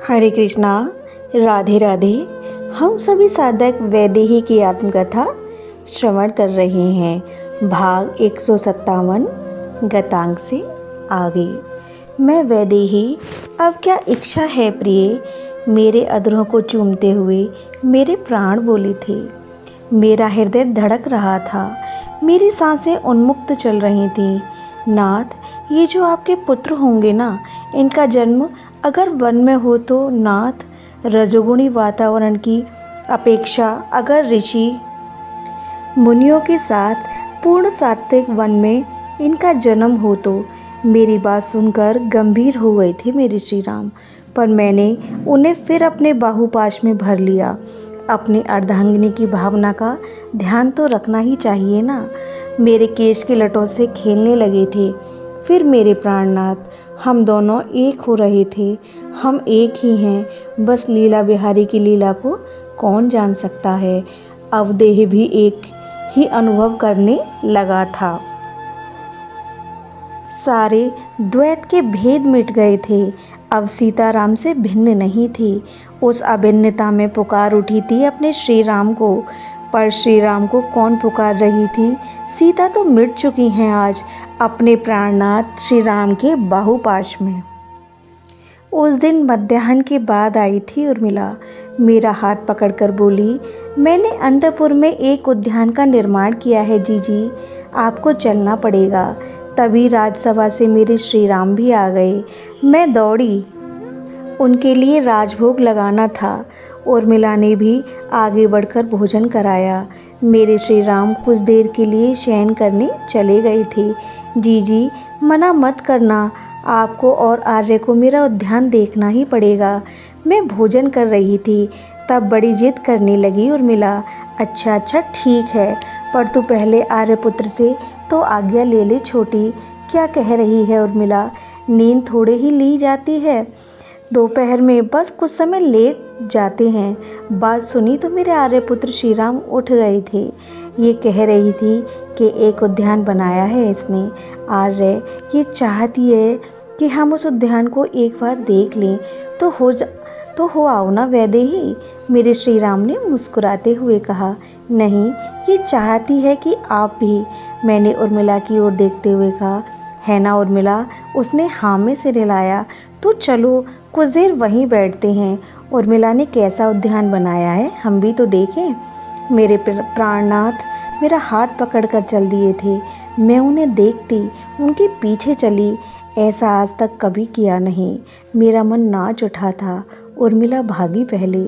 हरे कृष्णा, राधे राधे। हम सभी साधक वैदेही की आत्मकथा श्रवण कर रहे हैं। भाग 157 गतांक से आगे। मैं वैदेही, अब क्या इच्छा है प्रिय, मेरे अधरों को चूमते हुए मेरे प्राण बोले थे। मेरा हृदय धड़क रहा था, मेरी सांसें उन्मुक्त चल रही थीं। नाथ, ये जो आपके पुत्र होंगे ना, इनका जन्म अगर वन में हो तो नाथ, रजोगुणी वातावरण की अपेक्षा अगर ऋषि मुनियों के साथ पूर्ण सात्विक वन में इनका जन्म हो तो। मेरी बात सुनकर गंभीर हो गए थे मेरे श्री राम, पर मैंने उन्हें फिर अपने बाहुपाश में भर लिया। अपनी अर्धांगिनी की भावना का ध्यान तो रखना ही चाहिए ना। मेरे केश के लटों से खेलने लगे थे। फिर मेरे प्राणनाथ, हम दोनों एक हो रहे थे। हम एक ही हैं, बस लीला बिहारी की लीला को कौन जान सकता है। अवदेह भी एक ही अनुभव करने लगा था। सारे द्वैत के भेद मिट गए थे। अब सीताराम से भिन्न नहीं थी। उस अभिन्नता में पुकार उठी थी अपने श्री राम को, पर श्री राम को कौन पुकार रही थी। सीता तो मिट चुकी हैं आज अपने प्राणनाथ श्री राम के बाहुपाश में। उस दिन मध्याह्न के बाद आई थी उर्मिला। मेरा हाथ पकड़कर बोली, मैंने अंतपुर में एक उद्यान का निर्माण किया है जीजी, आपको चलना पड़ेगा। तभी राजसभा से मेरे श्री राम भी आ गए। मैं दौड़ी, उनके लिए राजभोग लगाना था। उर्मिला ने भी आगे बढ़कर भोजन कराया। मेरे श्री राम कुछ देर के लिए शयन करने चले गए थे। जीजी, मना मत करना, आपको और आर्य को मेरा उद्यान देखना ही पड़ेगा। मैं भोजन कर रही थी, तब बड़ी जिद करने लगी उर्मिला। अच्छा अच्छा ठीक है, पर तू पहले आर्यपुत्र से तो आज्ञा ले ले छोटी। क्या कह रही है उर्मिला, नींद थोड़े ही ली जाती है, दोपहर में बस कुछ समय लेट जाते हैं। बात सुनी तो मेरे आर्यपुत्र श्री राम उठ गए थे। ये कह रही थी कि एक उद्यान बनाया है इसने। आर्य ये चाहती है कि हम उस उद्यान को एक बार देख लें, तो हो आओ ना वैदेही। मेरे श्री राम ने मुस्कुराते हुए कहा, नहीं, ये चाहती है कि आप भी। मैंने उर्मिला की ओर देखते हुए कहा, है ना उर्मिला। उसने हाँ में सिर हिलाया। तो चलो कुछ देर वहीं बैठते हैं। उर्मिला ने कैसा उद्यान बनाया है, हम भी तो देखें। मेरे प्राणनाथ मेरा हाथ पकड़कर चल दिए थे। मैं उन्हें देखती उनके पीछे चली। ऐसा आज तक कभी किया नहीं। मेरा मन नाच उठा था। उर्मिला भागी पहले।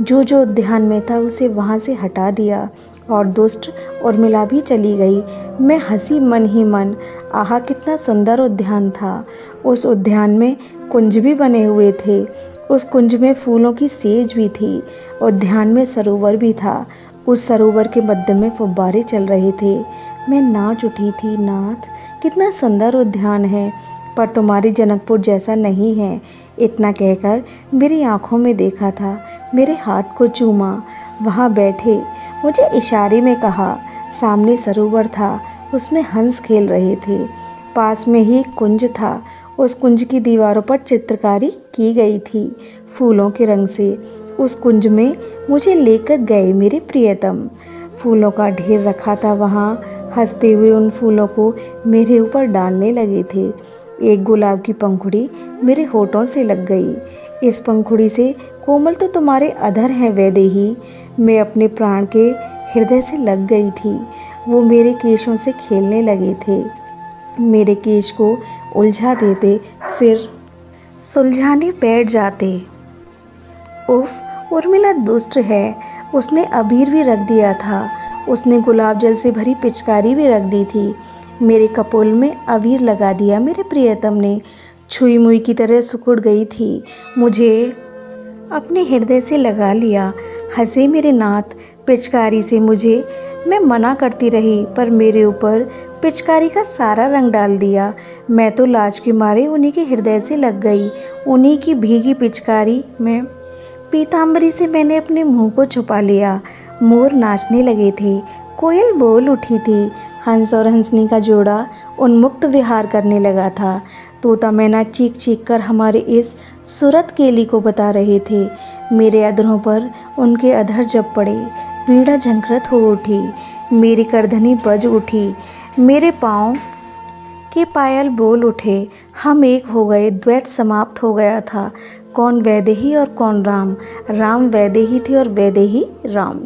जो उद्यान में था उसे वहाँ से हटा दिया और दुष्ट उर्मिला भी चली गई। मैं हंसी मन ही मन। आहा, कितना सुंदर उद्यान था। उस उद्यान में कुंज भी बने हुए थे। उस कुंज में फूलों की सेज भी थी। उद्यान में सरोवर भी था। उस सरोवर के मध्य में फुब्बारे चल रहे थे। मैं नाच उठी थी, नाथ, कितना सुंदर उद्यान है, पर तुम्हारी जनकपुर जैसा नहीं है। इतना कहकर मेरी आंखों में देखा था, मेरे हाथ को चूमा, वहाँ बैठे मुझे इशारे में कहा। सामने सरोवर था, उसमें हंस खेल रहे थे। पास में ही कुंज था। उस कुंज की दीवारों पर चित्रकारी की गई थी फूलों के रंग से। उस कुंज में मुझे लेकर गए मेरे प्रियतम। फूलों का ढेर रखा था वहाँ। हंसते हुए उन फूलों को मेरे ऊपर डालने लगे थे। एक गुलाब की पंखुड़ी मेरे होठों से लग गई। इस पंखुड़ी से कोमल तो तुम्हारे अधर हैं वैदेही। मैं अपने प्राण के हृदय से लग गई थी। वो मेरे केशों से खेलने लगे थे, मेरे केश को उलझा देते, फिर सुलझाने बैठ जाते। उफ, उर्मिला दुष्ट है। उसने अबीर भी रख दिया था। उसने गुलाब जल से भरी पिचकारी भी रख दी थी। मेरे कपोल में अबीर लगा दिया मेरे प्रियतम ने। छुई मुई की तरह सिकुड़ गई थी। मुझे अपने हृदय से लगा लिया। हंसे मेरे नाथ पिचकारी से मुझे। मैं मना करती रही, पर मेरे ऊपर पिचकारी का सारा रंग डाल दिया। मैं तो लाज के मारे उन्हीं के हृदय से लग गई। उन्हीं की भीगी पिचकारी में पीताम्बरी से मैंने अपने मुंह को छुपा लिया। मोर नाचने लगे थे, कोयल बोल उठी थी। हंस और हंसनी का जोड़ा उन्मुक्त विहार करने लगा था। तोता मैना चीख चीख कर हमारे इस सूरत केली को बता रहे थे। मेरे अधरों पर उनके अधर जब पड़े, वीणा झंकृत हो उठी, मेरी करधनी बज उठी, मेरे पाँव के पायल बोल उठे। हम एक हो गए, द्वैत समाप्त हो गया था। कौन वैदेही और कौन राम? राम वैदेही थी और वैदेही राम।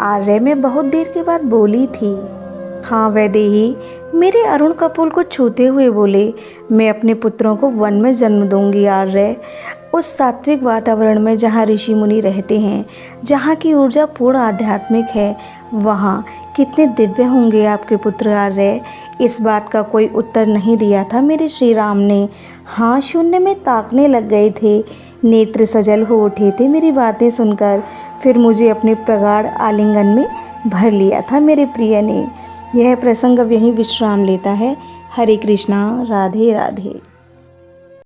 आर्य में बहुत देर के बाद बोली थी, हाँ वैदेही मेरे अरुण कपोल को छूते हुए बोले, मैं अपने पुत्रों को वन में जन्म दूंगी आर्य, उस सात्विक वातावरण में जहाँ ऋषि मुनि रहते हैं, जहाँ की ऊर्जा पूर्ण आध्यात्मिक है। वहाँ कितने दिव्य होंगे आपके पुत्र आर्य। इस बात का कोई उत्तर नहीं दिया था मेरे श्री राम ने। हाँ, शून्य में ताकने लग गए थे, नेत्र सजल हो उठे थे मेरी बातें सुनकर। फिर मुझे अपने प्रगाढ़ आलिंगन में भर लिया था मेरे प्रिय ने। यह प्रसंग अब यहीं विश्राम लेता है। हरे कृष्णा, राधे राधे।